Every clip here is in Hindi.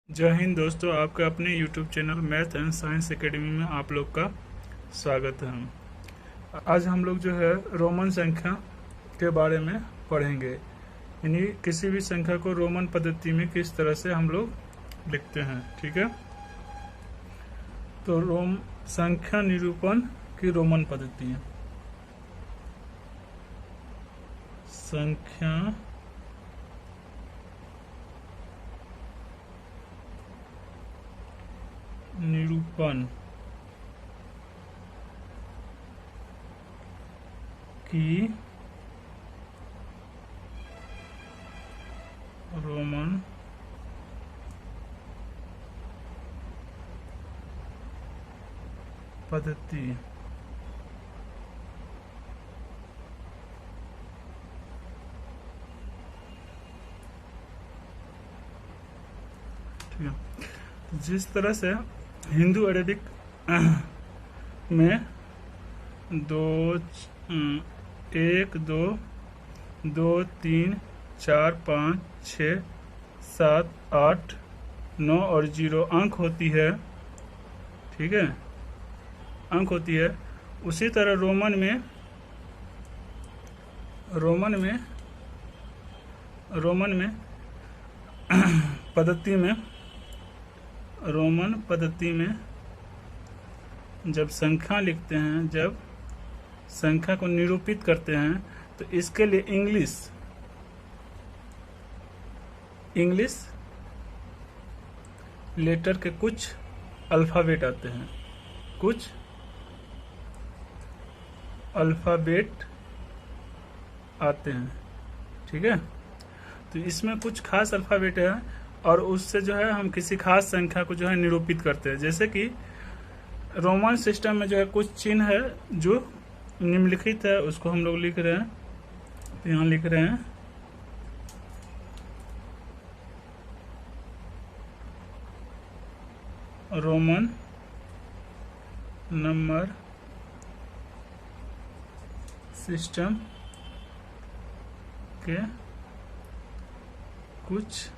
जय हिंद दोस्तों, आपका अपने YouTube channel math and science academy में आप लोग का स्वागत है। आज हम लोग जो है रोमन संख्या के बारे में पढ़ेंगे, यानी किसी भी संख्या को रोमन पद्धति में किस तरह से हम लोग लिखते हैं। ठीक है, तो संख्या निरूपण की रोमन पद्धति है। संख्या निरूपण की रोमन पद्धति। ठीक है, जिस तरह से हिंदू अरेबिक में एक दो दो तीन चार पाँच छः सात आठ 9 और 0 अंक होती है। ठीक है, अंक होती है। उसी तरह रोमन में रोमन पद्धति में जब संख्या लिखते हैं, जब संख्या को निरूपित करते हैं, तो इसके लिए इंग्लिश लेटर के कुछ अल्फ़ाबेट आते हैं, कुछ अल्फ़ाबेट आते हैं। ठीक है, तो इसमें कुछ खास अल्फ़ाबेट है और उससे जो है हम किसी खास संख्या को जो है निरूपित करते हैं। जैसे कि रोमन सिस्टम में जो है कुछ चिन्ह है जो निम्नलिखित है, उसको हम लोग लिख रहे हैं। तो यहाँ लिख रहे हैं रोमन नंबर सिस्टम के कुछ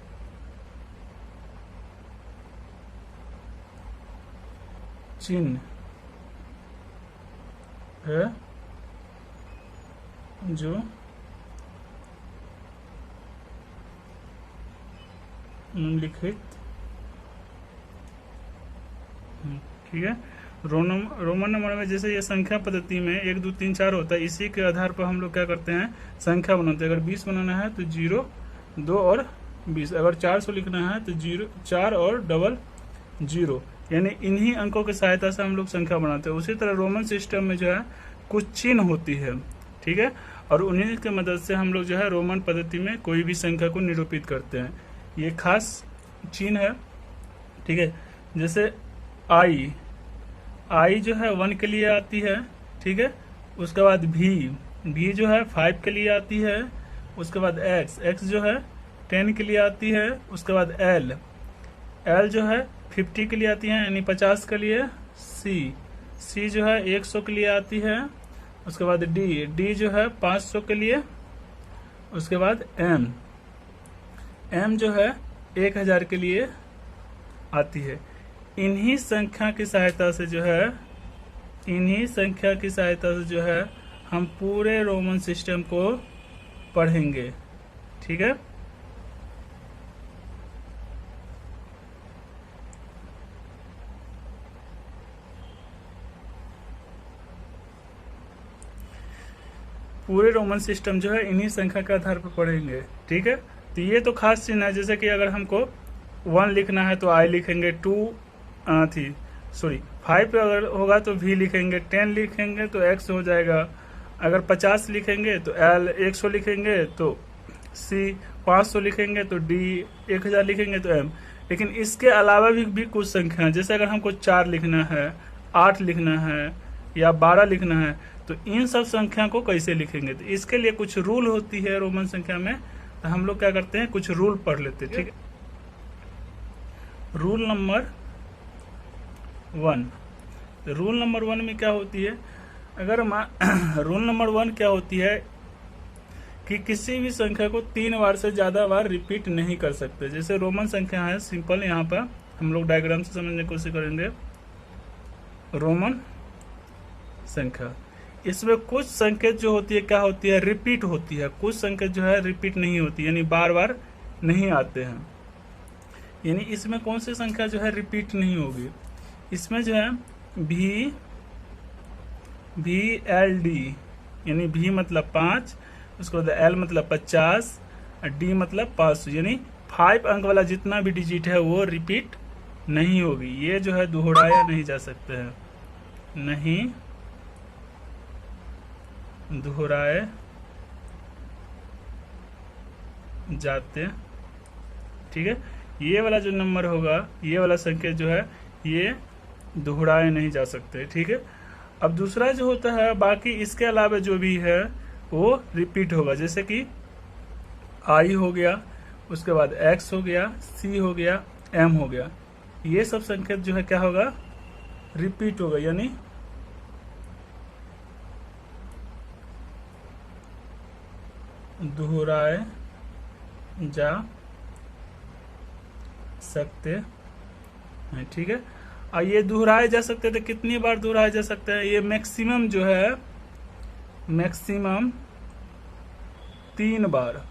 चिन्ह है जो निम्नलिखित। ठीक है, रोमन नंबर में जैसे ये संख्या पद्धति में 1 2 3 4 होता है, इसी के आधार पर हम लोग क्या करते हैं, संख्या बनाते हैं। अगर 20 बनाना है तो 0 2 और 20। अगर 400 लिखना है तो 0 4 और डबल 0, यानी इन्हीं अंकों की सहायता से हम लोग संख्या बनाते हैं। उसी तरह रोमन सिस्टम में जो है कुछ चिन्ह होती है। ठीक है, और उन्हीं की मदद से हम लोग जो है रोमन पद्धति में कोई भी संख्या को निरूपित करते हैं। ये खास चिन्ह है। ठीक है, जैसे आई जो है 1 के लिए आती है। ठीक है, उसके बाद भी जो है 5 के लिए आती है। उसके बाद एक्स जो है 10 के लिए आती है। उसके बाद एल जो है 50 के लिए आती है, यानी 50 के लिए। सी जो है 100 के लिए आती है। उसके बाद डी जो है 500 के लिए। उसके बाद एम जो है 1000 के लिए आती है। इन्हीं संख्या की सहायता से जो है हम पूरे रोमन सिस्टम को पढ़ेंगे। ठीक है, पूरे रोमन सिस्टम जो है इन्हीं संख्या के आधार पर पढ़ेंगे। ठीक है, तो ये तो खास चिन्ह है। जैसे कि अगर हमको 1 लिखना है तो आई लिखेंगे, 5 अगर होगा तो भी लिखेंगे, 10 लिखेंगे तो एक्स हो जाएगा। अगर 50 लिखेंगे तो एल, 100 लिखेंगे तो सी, 500 लिखेंगे तो डी, 1000 लिखेंगे तो एम। लेकिन इसके अलावा भी कुछ संख्या है। जैसे अगर हमको 4 लिखना है, 8 लिखना है या 12 लिखना है, तो इन सब संख्या को कैसे लिखेंगे, तो इसके लिए कुछ रूल होती है रोमन संख्या में। तो हम लोग क्या करते हैं, कुछ रूल पढ़ लेते हैं। ठीक है, रूल नंबर 1। रूल नंबर 1 में क्या होती है, अगर रूल नंबर 1 क्या होती है कि किसी भी संख्या को 3 बार से ज्यादा बार रिपीट नहीं कर सकते। जैसे रोमन संख्या है सिंपल, यहाँ पर हम लोग डायग्राम से समझने की कोशिश करेंगे। रोमन संख्या, इसमें कुछ संकेत जो होती है क्या होती है, रिपीट होती है, कुछ संकेत जो है रिपीट नहीं होती, यानी बार बार नहीं आते हैं। यानी इसमें कौन सी संख्या जो है रिपीट नहीं होगी, इसमें जो है VLD, यानी V मतलब 5, उसके बाद L मतलब 50 और D मतलब 500, यानी 5 अंक वाला जितना भी डिजिट है वो रिपीट नहीं होगी। ये जो है दोहराया नहीं जा सकते हैं, नहीं दोहराए जाते। ठीक है, ये वाला जो नंबर होगा, ये वाला संकेत जो है ये दोहराए नहीं जा सकते। ठीक है, अब दूसरा जो होता है बाकी इसके अलावा जो भी है वो रिपीट होगा। जैसे कि I हो गया, उसके बाद X हो गया, C हो गया, M हो गया, ये सब संकेत जो है क्या होगा, रिपीट होगा, यानी दोहराए जा सकते हैं। ठीक है, और ये दोहराए जा सकते हैं तो कितनी बार दोहराए जा सकते हैं, ये मैक्सिमम जो है मैक्सिमम 3 बार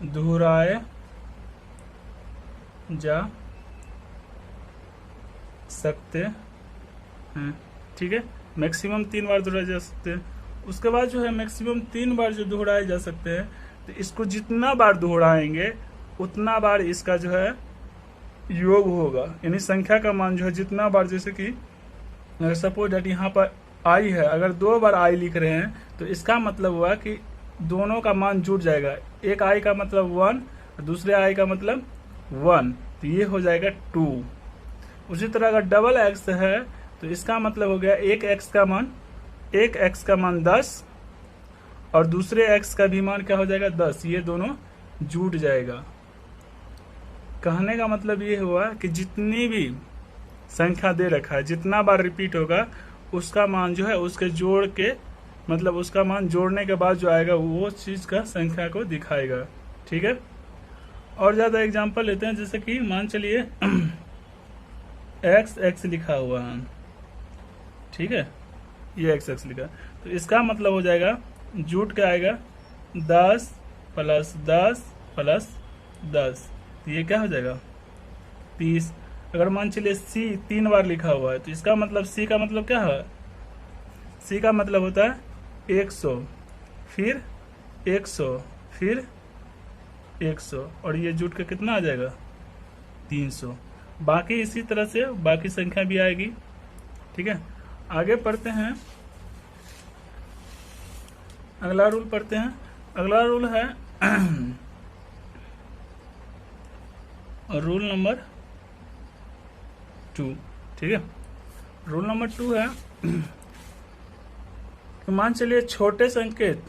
दोहराए जा सकते हैं। ठीक है, मैक्सिमम 3 बार दोहराए जा सकते हैं। उसके बाद जो है मैक्सिमम 3 बार जो दोहराए जा सकते हैं, तो इसको जितना बार दोहराएंगे उतना बार इसका जो है योग होगा, यानी संख्या का मान जो है जितना बार, जैसे कि अगर सपोज दैट यहाँ पर I है, अगर 2 बार I लिख रहे हैं तो इसका मतलब हुआ कि दोनों का मान जुड़ जाएगा। एक I का मतलब 1, दूसरे I का मतलब 1, तो ये हो जाएगा 2। उसी तरह अगर डबल X है तो इसका मतलब हो गया एक X का मान 10 और दूसरे X का भी मान क्या हो जाएगा 10, ये दोनों जुड़ जाएगा। कहने का मतलब ये हुआ कि जितनी भी संख्या दे रखा है, जितना बार रिपीट होगा उसका मान जो है उसके जोड़ के मतलब उसका मान जोड़ने के बाद जो आएगा वो चीज का संख्या को दिखाएगा। ठीक है, और ज्यादा एग्जांपल लेते हैं। जैसे कि मान चलिए XX लिखा हुआ है, ठीक है, ये XX लिखा, तो इसका मतलब हो जाएगा जुट के आएगा 10 + 10 + 10, तो ये क्या हो जाएगा 30। अगर मान चलिए C 3 बार लिखा हुआ है तो इसका मतलब C का मतलब क्या है, C का मतलब होता है 100, फिर 100, फिर 100, और ये जुट के कितना आ जाएगा 300। बाकी इसी तरह से बाकी संख्या भी आएगी। ठीक है, आगे पढ़ते हैं, अगला रूल पढ़ते हैं। अगला रूल है रूल नंबर 2। ठीक है, रूल नंबर 2 है कि मान चलिए छोटे संकेत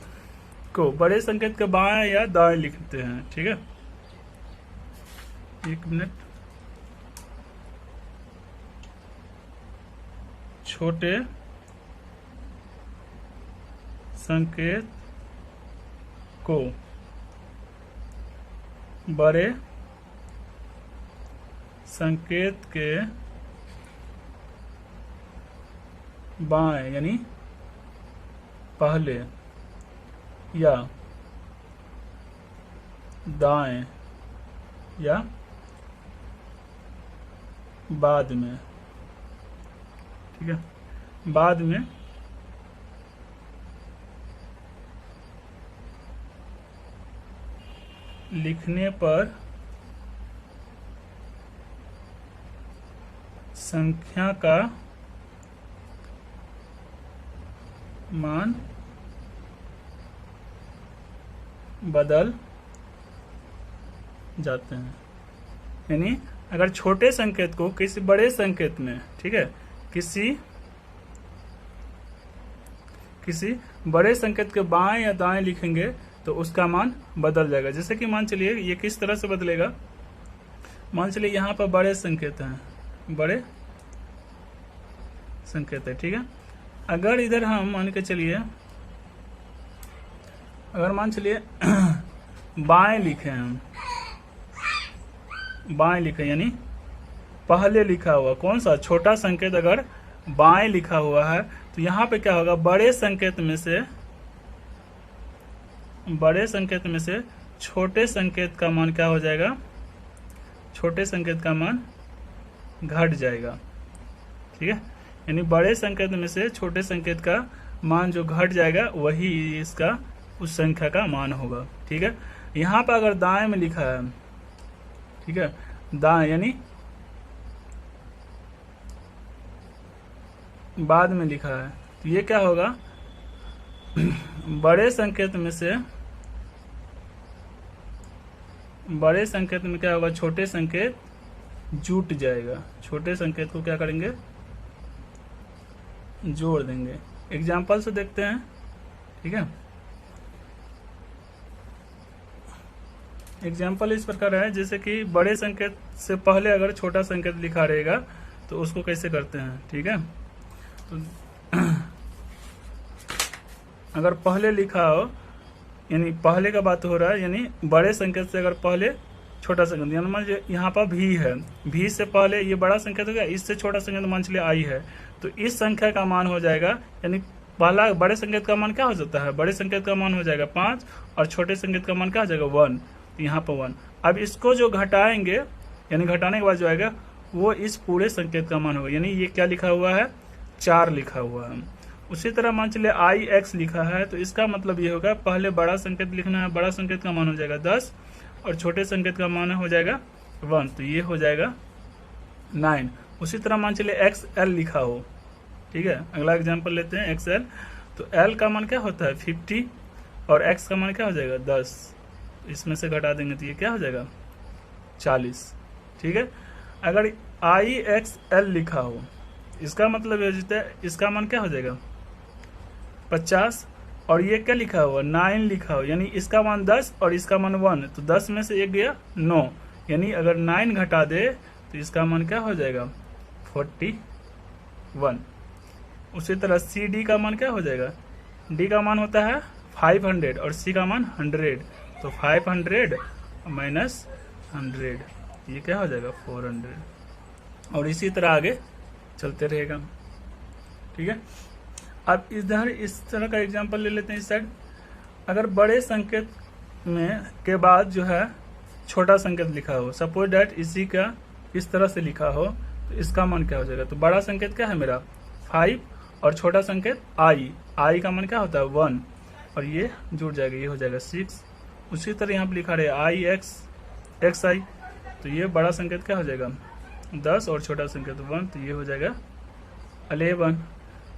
को बड़े संकेत के बाएं या दाएं लिखते हैं। ठीक है, एक मिनट, छोटे संकेत को बड़े संकेत के बाएं यानी पहले या दाएं या बाद में, ठीक है, बाद में लिखने पर संख्या का मान बदल जाते हैं। यानी अगर छोटे संकेत को किसी बड़े संकेत में, ठीक है, किसी बड़े संकेत के बाएं या दाएं लिखेंगे तो उसका मान बदल जाएगा। जैसे कि मान चलिए ये किस तरह से बदलेगा, मान चलिए यहाँ पर बड़े संकेत हैं, बड़े संकेत है, ठीक है, अगर इधर हम मान के चलिए, अगर मान चलिए बाएं लिखे हम, बाएं लिखे यानी पहले लिखा हुआ कौन सा छोटा संकेत अगर बाएं लिखा हुआ है तो यहाँ पे क्या होगा, बड़े संकेत में से छोटे संकेत का मान क्या हो जाएगा, छोटे संकेत का मान घट जाएगा। ठीक है, यानी बड़े संकेत में से छोटे संकेत का मान जो घट जाएगा वही इसका उस संख्या का मान होगा। ठीक है, यहाँ पर अगर दाएं में लिखा है, ठीक है, दाएं यानी बाद में लिखा है तो ये क्या होगा, बड़े संकेत में क्या होगा, छोटे संकेत जुट जाएगा। छोटे संकेत को क्या करेंगे, जोड़ देंगे। एग्जाम्पल से देखते हैं। ठीक है, एग्जाम्पल इस प्रकार है जैसे कि बड़े संकेत से पहले अगर छोटा संकेत लिखा रहेगा तो उसको कैसे करते हैं। ठीक है, तो अगर पहले लिखा हो, यानी पहले का बात हो रहा है, यानी बड़े संकेत से अगर पहले छोटा संकेत, यानी मान लीजिए यहाँ पर भी है, भी से पहले ये बड़ा संकेत हो गया, इससे छोटा संकेत मान चलिए आई है, तो इस संख्या का मान हो जाएगा, यानी पहला बड़े संकेत का मान क्या हो जाता है, बड़े संकेत का मान हो जाएगा 5 और छोटे संकेत का मान क्या हो जाएगा 1, यहाँ पर 1। अब इसको जो घटाएंगे, यानी घटाने के बाद जो आएगा वो इस पूरे संकेत का मान होगा, यानी ये क्या लिखा हुआ है, 4 लिखा हुआ है। उसी तरह मान चलिए आई एक्स लिखा है, तो इसका मतलब ये होगा पहले बड़ा संकेत लिखना है, बड़ा संकेत का मान हो जाएगा 10 और छोटे संकेत का मान हो जाएगा 1, तो ये हो जाएगा 9। उसी तरह मान चलिए एक्स एल लिखा हो। ठीक है, अगला एग्जांपल लेते हैं एक्स एल, तो एल का मान क्या होता है 50 और एक्स का मान क्या हो जाएगा 10, इसमें से घटा देंगे तो ये क्या हो जाएगा 40। ठीक है, अगर आई एक्स एल लिखा हो, इसका मतलब ये होता है इसका मान क्या हो जाएगा 50 और ये क्या लिखा हुआ 9 लिखा हो, यानी इसका मान 10 और इसका मान 1, तो 10 में से एक गया 9, यानी अगर 9 घटा दे तो इसका मान क्या हो जाएगा 41। उसी तरह सी डी का मान क्या हो जाएगा, डी का मान होता है 500 और सी का मान 100, तो 500 माइनस 100 ये क्या हो जाएगा 400, और इसी तरह आगे चलते रहेगा। ठीक है, अब इधर इस तरह का एग्जांपल ले लेते हैं। इस साइड अगर बड़े संकेत में के बाद जो है छोटा संकेत लिखा हो, सपोज डैट इसी का इस तरह से लिखा हो, तो इसका मान क्या हो जाएगा, तो बड़ा संकेत क्या है मेरा 5 और छोटा संकेत आई का मान क्या होता है 1 और ये जुड़ जाएगा, ये हो जाएगा 6। उसी तरह यहाँ पे लिखा रहे आई एक्स आई, तो ये बड़ा संकेत क्या हो जाएगा 10 और छोटा संकेत 1, तो ये हो जाएगा 11।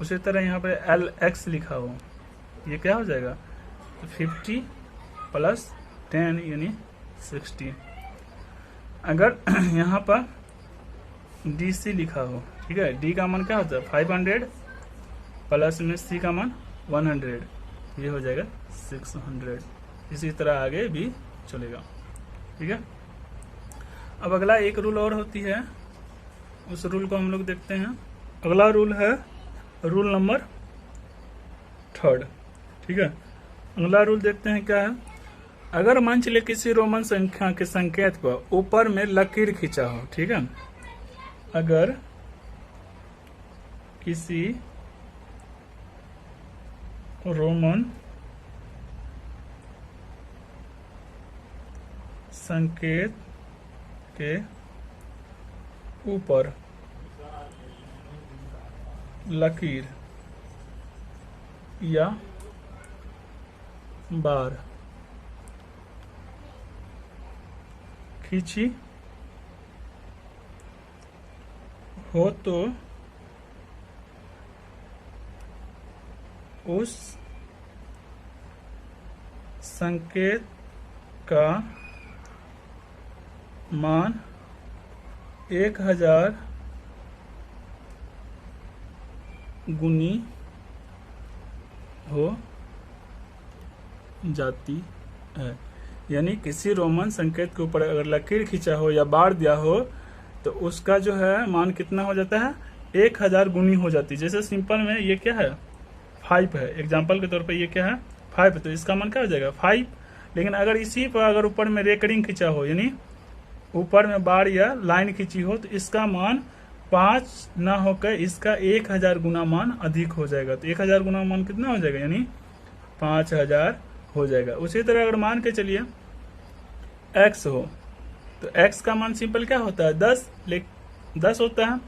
उसी तरह यहाँ पे एल एक्स लिखा हो, ये क्या हो जाएगा तो 50 प्लस 10 यानी 60। अगर यहाँ पर डी सी लिखा हो, ठीक है, डी का मान क्या होता है 500 प्लस में सी का मान 100, ये हो जाएगा 600। इसी तरह आगे भी चलेगा। ठीक है, अब अगला एक रूल और होती है, उस रूल को हम लोग देखते हैं। अगला रूल है रूल नंबर 3। ठीक है, अगला रूल देखते हैं क्या है। अगर मान चलिए किसी रोमन संख्या के संकेत पर ऊपर में लकीर खींचा हो, ठीक है, अगर किसी रोमन संकेत के ऊपर लकीर या बार खींची हो तो उस संकेत का मान 1000 गुनी हो जाती है। यानी किसी रोमन संकेत के ऊपर अगर लकीर खींचा हो या बार दिया हो तो उसका जो है मान कितना हो जाता है 1000 गुनी हो जाती है। जैसे सिंपल में ये क्या है 5 है, एग्जाम्पल के तौर पे ये क्या है 5, तो इसका मान क्या हो जाएगा 5। लेकिन अगर इसी पर अगर ऊपर में रेकरिंग खींचा हो, यानी ऊपर में बार या लाइन खींची हो, तो इसका मान 5 ना होकर इसका 1000 गुना मान अधिक हो जाएगा। तो 1000 गुना मान कितना हो जाएगा, यानी 5000 हो जाएगा। उसी तरह अगर मान के चलिए x हो, तो x का मान सिंपल क्या होता है 10 होता है।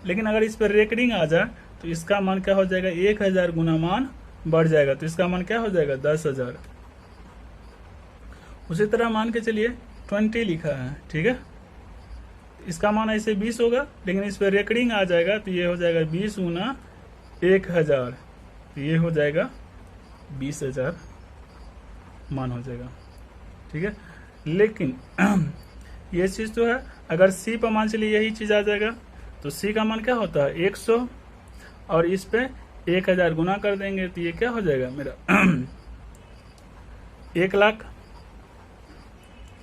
लेकिन अगर इस पर रेकरिंग आ जाए तो इसका मान क्या हो जाएगा 1000 गुना मान बढ़ जाएगा, तो इसका मान क्या हो जाएगा 10,000। उसी तरह मान के चलिए 20 लिखा है, ठीक है, इसका मान ऐसे 20 होगा, लेकिन इस पर रेकरिंग आ जाएगा तो ये हो जाएगा 20 गुना 1000, तो ये हो जाएगा 20,000 मान हो जाएगा, ठीक है। लेकिन ये चीज तो है, अगर सी पर मान चलिए यही चीज आ जाएगा तो सी का मान क्या होता है 100, और इस पे 1000 गुना कर देंगे तो ये क्या हो जाएगा मेरा 1 लाख,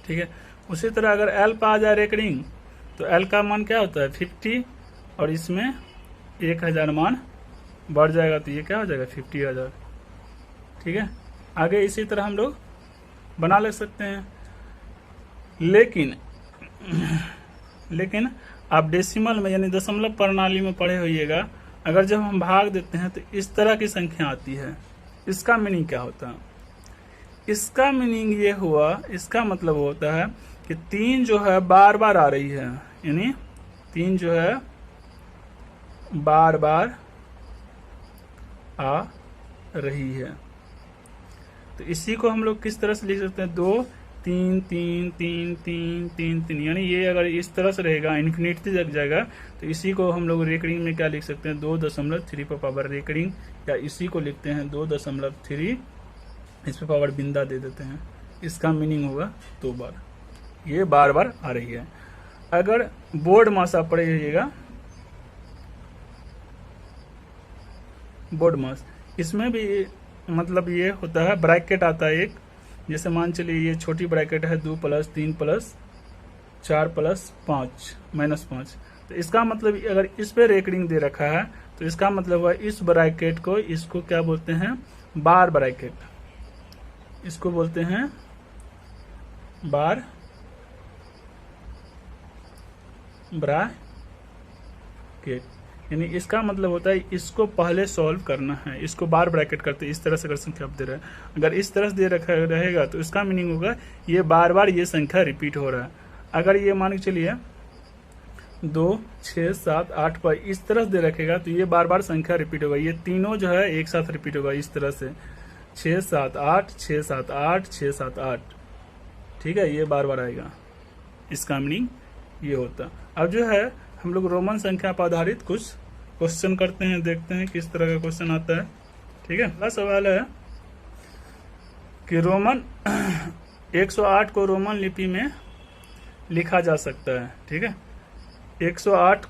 ठीक है। उसी तरह अगर एल पर आ जाए रेकरिंग तो एल का मान क्या होता है 50, और इसमें 1000 मान बढ़ जाएगा तो ये क्या हो जाएगा 50,000, ठीक है। आगे इसी तरह हम लोग बना ले सकते हैं। लेकिन आप डेसिमल में यानी दशमलव प्रणाली में पढ़े होइएगा, अगर जब हम भाग देते हैं तो इस तरह की संख्या आती है। इसका मीनिंग क्या होता है, इसका मीनिंग ये हुआ, इसका मतलब होता है कि 3 जो है बार बार आ रही है, यानी 3 जो है बार बार आ रही है। तो इसी को हम लोग किस तरह से लिख सकते हैं 2 3 3 3 3 3 3, यानी ये अगर इस तरह से रहेगा इन्फिनिटी तक जाएगा, तो इसी को हम लोग रेकरिंग में क्या लिख सकते हैं 2.3 पर पावर रेकरिंग, या इसी को लिखते हैं 2.3, इस पर पावर बिंदा दे देते हैं। इसका मीनिंग होगा 2 बार, ये बार बार आ रही है। अगर बोर्ड मास आप पढ़े रहिएगा, बोर्ड मास, इसमें भी मतलब ये होता है ब्रैकेट आता है एक, जैसे मान चलिए ये छोटी ब्रैकेट है 2 + 3 + 4 + 5 -5, तो इसका मतलब अगर इस पे रेकरिंग दे रखा है तो इसका मतलब हुआ इस ब्रैकेट को, इसको क्या बोलते हैं बार ब्रैकेट, इसको बोलते हैं बार ब्रैकेट, यानी इसका मतलब होता है इसको पहले सॉल्व करना है, इसको बार ब्रैकेट करते इस तरह से अगर संख्या दे रहा है, अगर इस तरह से दे रखा रहेगा तो इसका मीनिंग होगा ये बार बार ये संख्या रिपीट हो रहा है। अगर ये मान के चलिए 2 6 7 8 पर इस तरह से दे रखेगा तो ये बार बार संख्या रिपीट होगा, ये तीनों जो है एक साथ रिपीट होगा इस तरह से 6 7 8 6 7 8 6 7 8, ठीक है, ये बार बार आएगा, इसका मीनिंग ये होता। अब जो है हम लोग रोमन संख्या पर आधारित कुछ क्वेश्चन करते हैं, देखते हैं किस तरह का क्वेश्चन आता है, ठीक है। पहला सवाल है कि रोमन 108 को रोमन लिपि में लिखा जा सकता है, ठीक है। 108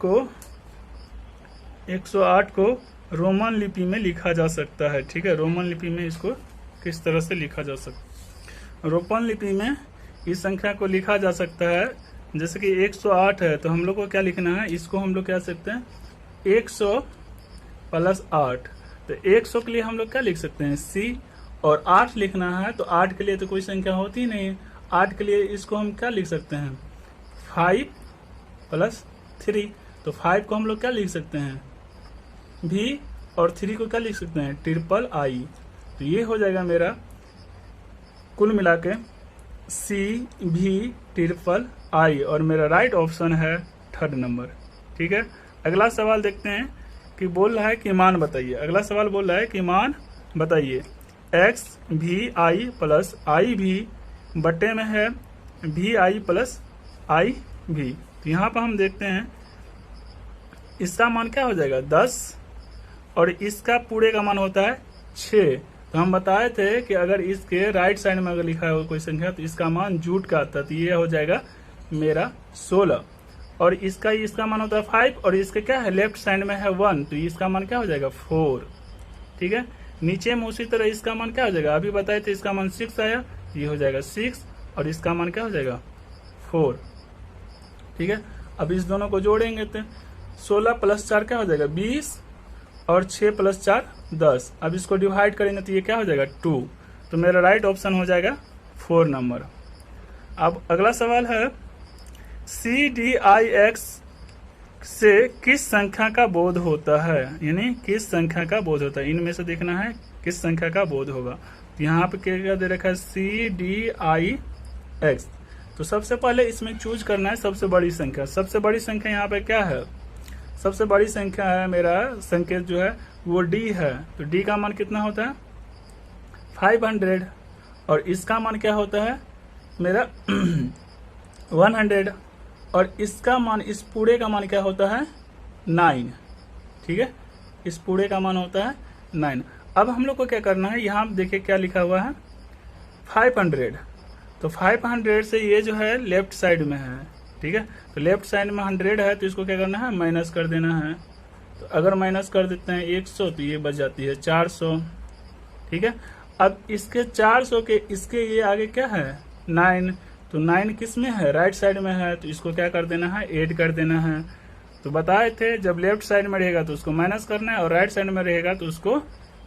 को रोमन लिपि में लिखा जा सकता है, ठीक है। रोमन लिपि में इसको किस तरह से लिखा जा सकता है, रोमन लिपि में इस संख्या को लिखा जा सकता है। जैसे कि 108 है तो हम लोग को क्या लिखना है, इसको हम लोग क्या सकते हैं 100 + 8, तो 100 के लिए हम लोग क्या लिख सकते हैं C, और 8 लिखना है तो 8 के लिए तो कोई संख्या होती नहीं है, 8 के लिए इसको हम क्या लिख सकते हैं 5 + 3, तो 5 को हम लोग क्या लिख सकते हैं V, और 3 को क्या लिख सकते हैं III, तो ये हो जाएगा मेरा कुल मिला के CV, और मेरा राइट ऑप्शन है 3rd नंबर, ठीक है। अगला सवाल देखते हैं कि बोल रहा है कि मान बताइए। अगला सवाल बोल रहा है कि मान बताइए x VI + IV बटे में है VI + IV, तो यहाँ पर हम देखते हैं इसका मान क्या हो जाएगा 10, और इसका पूरे का मान होता है 6। तो हम बताए थे कि अगर इसके राइट साइड में अगर लिखा है कोई संख्या तो इसका मान जूट का आता है, तो ये हो जाएगा मेरा 16, और इसका मान होता है 5, और इसके क्या है लेफ्ट साइड में है 1, तो इसका मान क्या हो जाएगा 4, ठीक है। नीचे में उसी तरह इसका मान क्या हो जाएगा, अभी बताए थे इसका मान 6 आया, ये हो जाएगा 6, और इसका मान क्या हो जाएगा 4, ठीक है। अब इस दोनों को जोड़ेंगे तो 16 प्लस 4 क्या हो जाएगा 20, और 6 प्लस 4 10। अब इसको डिवाइड करेंगे तो ये क्या हो जाएगा 2। तो मेरा राइट ऑप्शन हो जाएगा 4 नंबर। अब अगला सवाल है CDIX से किस संख्या का बोध होता है, यानी किस संख्या का बोध होता है, इनमें से देखना है किस संख्या का बोध होगा। तो यहाँ पे क्या दे रखा है CDIX। तो सबसे पहले इसमें चूज करना है सबसे बड़ी संख्या। सबसे बड़ी संख्या यहाँ पे क्या है, सबसे बड़ी संख्या है मेरा संकेत जो है वो D है। तो D का मान कितना होता है 500, और इसका मान क्या होता है मेरा 100, और इसका मान, इस पूरे का मान क्या होता है 9। ठीक है, इस पूरे का मान होता है 9। अब हम लोग को क्या करना है, यहाँ देखिए क्या लिखा हुआ है 500। तो 500 से ये जो है लेफ्ट साइड में है। ठीक है, तो लेफ्ट साइड में 100 है, तो इसको क्या करना है माइनस कर देना है। तो अगर माइनस कर देते हैं 100 तो ये बच जाती है 400। ठीक है, अब इसके 400 के इसके ये आगे क्या है 9। तो 9 किस में है राइट साइड में है, तो इसको क्या कर देना है ऐड कर देना है। तो बताए थे जब लेफ्ट साइड में रहेगा तो उसको माइनस करना है, और राइट साइड में रहेगा तो उसको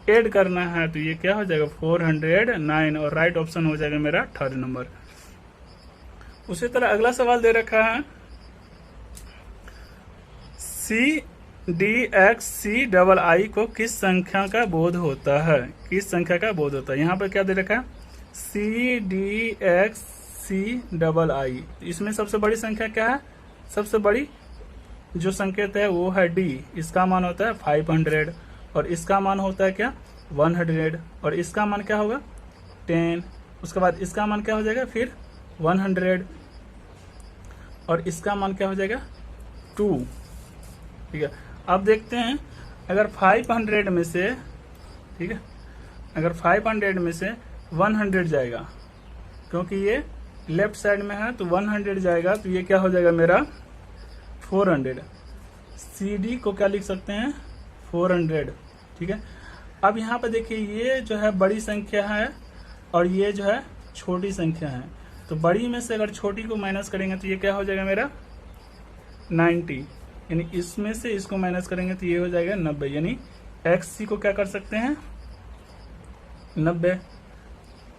ऐड करना है। तो ये क्या हो जाएगा 409, और राइट ऑप्शन हो जाएगा मेरा 3rd नंबर। उसी तरह अगला सवाल दे रखा है CDXCII को किस संख्या का बोध होता है, किस संख्या का बोध होता है। यहाँ पर क्या दे रखा है CDXCII। इसमें सबसे बड़ी संख्या क्या है, सबसे बड़ी जो संकेत है वो है D। इसका मान होता है 500, और इसका मान होता है क्या 100, और इसका मान क्या होगा 10। उसके बाद इसका मान क्या हो जाएगा फिर 100, और इसका मान क्या हो जाएगा 2। ठीक है, अब देखते हैं अगर 500 में से, ठीक है, अगर 500 में से 100 जाएगा, क्योंकि ये लेफ्ट साइड में है तो 100 जाएगा, तो ये क्या हो जाएगा मेरा 400। CD को क्या लिख सकते हैं 400। ठीक है, अब यहाँ पे देखिए ये जो है बड़ी संख्या है और ये जो है छोटी संख्या है। तो बड़ी में से अगर छोटी को माइनस करेंगे तो ये क्या हो जाएगा मेरा 90, यानी इसमें से इसको माइनस करेंगे तो ये हो जाएगा 90, यानी XC को क्या कर सकते हैं 90।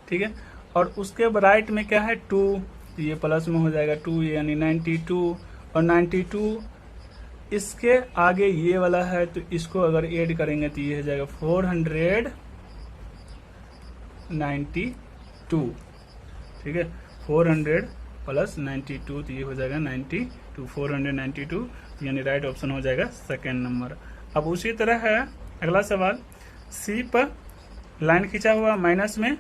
ठीक है, और उसके राइट में क्या है 2, तो ये प्लस में हो जाएगा 2, यानी 92, और 92 इसके आगे ये वाला है, तो इसको अगर ऐड करेंगे तो ये हो जाएगा 492। ठीक है, 400 प्लस 92, तो ये हो जाएगा 92, 492, यानी राइट ऑप्शन हो जाएगा 2nd नंबर। अब उसी तरह है अगला सवाल, C पर लाइन खींचा हुआ माइनस में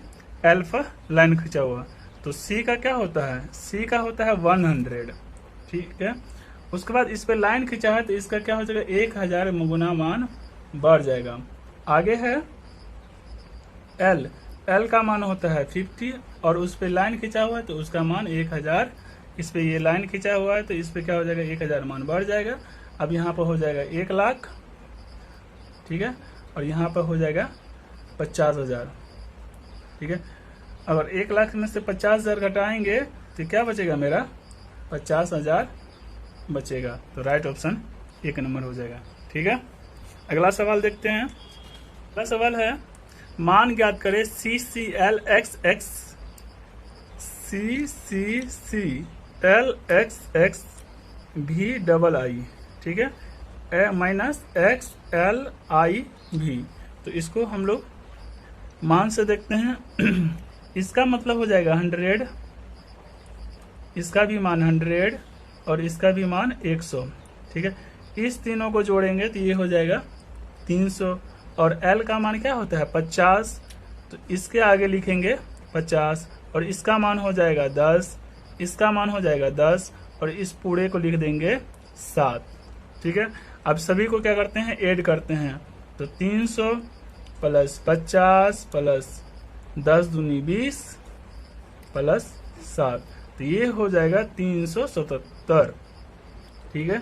L पर लाइन खींचा हुआ। तो C का क्या होता है, C का होता है 100। ठीक है, उसके बाद इस पे लाइन खींचा है तो इसका क्या हो जाएगा 1000 गुना मान बढ़ जाएगा। आगे है L, L का मान होता है 50, और उस पे लाइन खींचा हुआ है तो उसका मान 1000। इस पे ये लाइन खींचा हुआ है तो इस पे क्या हो जाएगा 1000 मान बढ़ जाएगा। अब यहाँ पर हो जाएगा 1 लाख। ठीक है, और यहाँ पर हो जाएगा 50,000। ठीक है, अगर 1 लाख में से 50,000 घटाएंगे तो क्या बचेगा मेरा 50,000 बचेगा। तो राइट ऑप्शन 1 नंबर हो जाएगा। ठीक है, अगला सवाल देखते हैं। अगला सवाल है मान ज्ञात करें CCLXX CCCLXX VII। ठीक है, माइनस XLI V। तो इसको हम लोग मान से देखते हैं। इसका मतलब हो जाएगा 100, इसका भी मान 100, और इसका भी मान 100। ठीक है, इस तीनों को जोड़ेंगे तो ये हो जाएगा 300, और L का मान क्या होता है 50, तो इसके आगे लिखेंगे 50, और इसका मान हो जाएगा 10, इसका मान हो जाएगा 10, और इस पूरे को लिख देंगे 7। ठीक है, अब सभी को क्या करते हैं ऐड करते हैं। तो 300 प्लस 50 प्लस 10 दूनी 20 प्लस 7, तो ये हो जाएगा 377। ठीक है,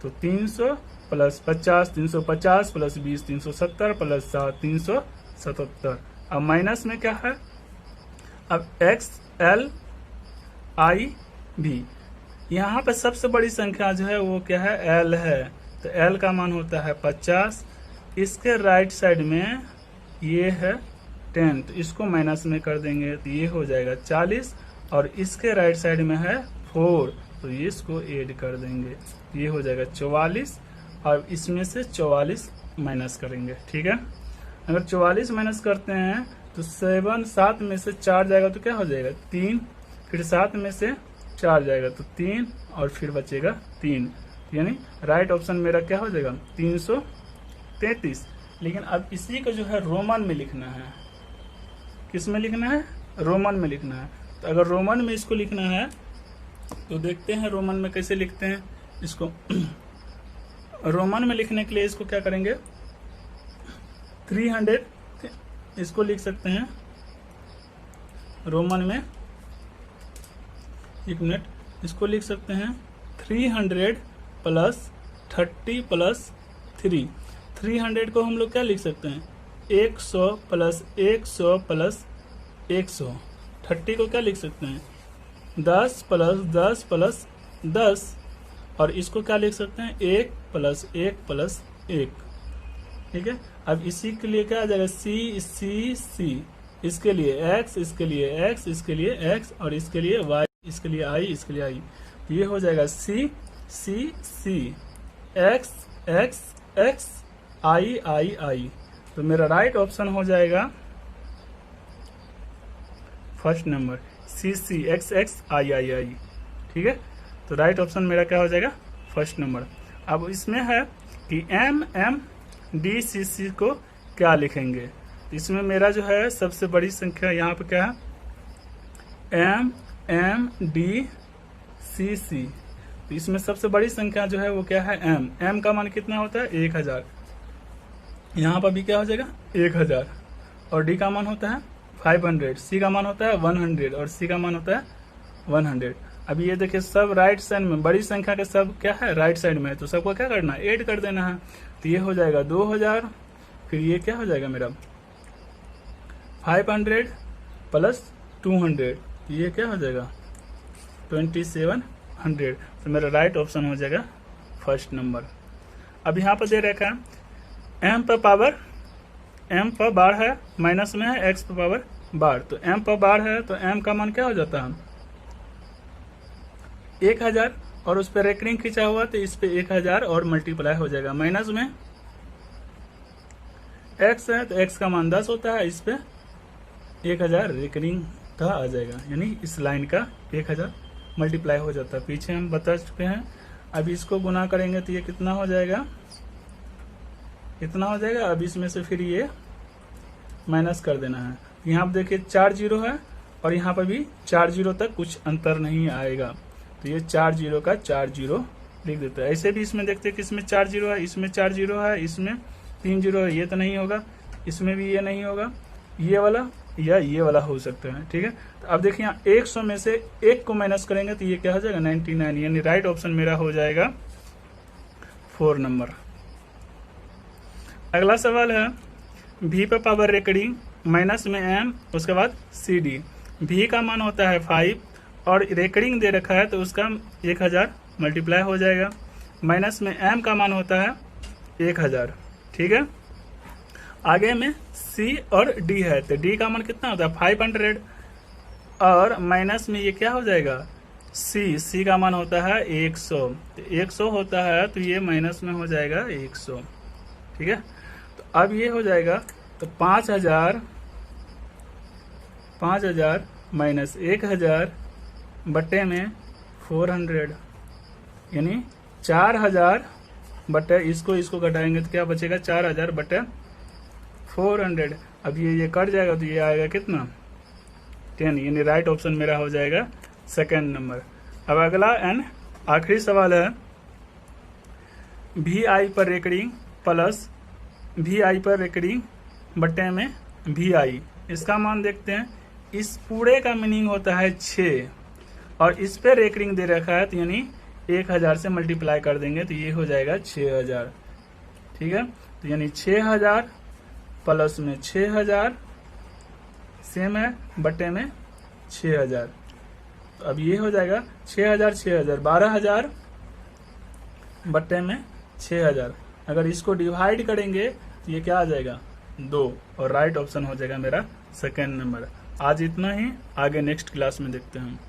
तो 300 प्लस 50 350 प्लस 20 370 प्लस 7 377। अब माइनस में क्या है, अब XLI V। यहाँ पे सबसे बड़ी संख्या जो है वो क्या है L है, तो एल का मान होता है 50। इसके राइट साइड में ये है 10, तो इसको माइनस में कर देंगे तो ये हो जाएगा 40, और इसके राइट साइड में है 4, तो ये इसको ऐड कर देंगे, ये हो जाएगा 44, और इसमें से 44 माइनस करेंगे। ठीक है, अगर 44 माइनस करते हैं तो 7 में से 4 जाएगा तो क्या हो जाएगा 3, फिर 7 में से 4 जाएगा तो 3, और फिर बचेगा 3, यानी राइट ऑप्शन मेरा क्या हो जाएगा 333। लेकिन अब इसी को जो है रोमन में लिखना है। किस में लिखना है? रोमन में लिखना है। तो अगर रोमन में इसको लिखना है तो देखते हैं रोमन में कैसे लिखते हैं इसको। रोमन में लिखने के लिए इसको क्या करेंगे, 300 इसको लिख सकते हैं रोमन में, 1 मिनट, इसको लिख सकते हैं 300 प्लस 30 प्लस 3। 300 को हम लोग क्या लिख सकते हैं 100 प्लस 100 प्लस 100। 30 को क्या लिख सकते हैं 10 प्लस 10 प्लस 10, और इसको क्या लिख सकते हैं 1 प्लस 1 प्लस 1। ठीक है, अब इसी के लिए क्या आ जाएगा सी सी सी, इसके लिए x, इसके लिए x, इसके लिए x, और इसके लिए y, इसके लिए i, इसके लिए i। ये हो जाएगा c c c, x x x, i i i। तो मेरा राइट ऑप्शन हो जाएगा फर्स्ट नंबर सी सी एक्स एक्स आई आई आई। ठीक है, तो राइट ऑप्शन मेरा क्या हो जाएगा फर्स्ट नंबर। अब इसमें है कि एम एम डी सी सी को क्या लिखेंगे। इसमें मेरा जो है सबसे बड़ी संख्या यहाँ पे क्या है एम एम डी सी सी। तो इसमें सबसे बड़ी संख्या जो है वो क्या है एम। एम का मान कितना होता है 1000, यहाँ पर भी क्या हो जाएगा 1000, और डी का मान होता है 500, सी का मान होता है 100, और सी का मान होता है 100। अब ये देखिए सब राइट साइड में, बड़ी संख्या के सब क्या है राइट साइड में है, तो सबको क्या करना है ऐड कर देना है। तो ये हो जाएगा 2000, फिर ये क्या हो जाएगा मेरा 500 प्लस 200, ये क्या हो जाएगा 2700। तो मेरा राइट ऑप्शन हो जाएगा फर्स्ट नंबर। अब यहाँ पर दे रखा है एम पर पावर, एम पर बार है, माइनस में है एक्स पर पावर बार, तो एम पर बार है तो एम का मान क्या हो जाता है 1000, और उस पर रेकरिंग खींचा हुआ तो इस पे 1000 और मल्टीप्लाई हो जाएगा। माइनस में एक्स है तो एक्स का मान 10 होता है, इस पे 1000 रेकरिंग का आ जाएगा, यानी इस लाइन का 1000 मल्टीप्लाई हो जाता है। पीछे हम बता चुके हैं। अब इसको गुना करेंगे तो ये कितना हो जाएगा, कितना हो जाएगा। अब इसमें से फिर ये माइनस कर देना है। यहाँ पर देखिए 4 जीरो है, और यहाँ पर भी 4 जीरो तक कुछ अंतर नहीं आएगा, तो ये 4 जीरो का 4 जीरो लिख देता है। ऐसे भी इसमें देखते हैं कि इसमें 4 जीरो है, इसमें 4 जीरो है, इसमें 3 जीरो है, ये तो नहीं होगा, इसमें भी ये नहीं होगा, ये वाला या ये वाला हो सकता है। ठीक है, तो अब देखिए यहाँ 100 में से 1 को माइनस करेंगे तो ये क्या हो जाएगा 99, यानी राइट ऑप्शन मेरा हो जाएगा 4 नंबर। अगला सवाल है भी पर पावर रेकरिंग, माइनस में एम, उसके बाद सी डी। भी का मान होता है 5 और रेकरिंग दे रखा है तो उसका 1000 मल्टीप्लाई हो जाएगा। माइनस में एम का मान होता है 1000। ठीक है, आगे में सी और डी है, तो डी का मान कितना होता है 500, और माइनस में ये क्या हो जाएगा सी का मान होता है 100, तो 100 होता है तो ये माइनस में हो जाएगा 100। ठीक है, तो अब ये हो जाएगा तो 5000 माइनस 1000 बटे में 400, यानी 4000 बटे इसको घटाएंगे तो क्या बचेगा 4000 बटे 400। अब ये कट जाएगा तो ये आएगा कितना 10, यानी राइट ऑप्शन मेरा हो जाएगा सेकेंड नंबर। अब अगला एंड आखिरी सवाल है भी आई पर रेकरिंग प्लस भी आई पर रेकरिंग बटे में भी आई। इसका मान देखते हैं। इस पूरे का मीनिंग होता है 6, और इस पे रेकरिंग दे रखा है तो यानी 1000 से मल्टीप्लाई कर देंगे तो ये हो जाएगा 6000। ठीक है, तो यानी 6000 प्लस में 6000 सेम है बटे में 6000, तो अब ये हो जाएगा 6000 12000 बटे में 6000। अगर इसको डिवाइड करेंगे तो ये क्या आ जाएगा 2, और राइट ऑप्शन हो जाएगा मेरा सेकेंड नंबर। आज इतना ही, आगे नेक्स्ट क्लास में देखते हैं हम।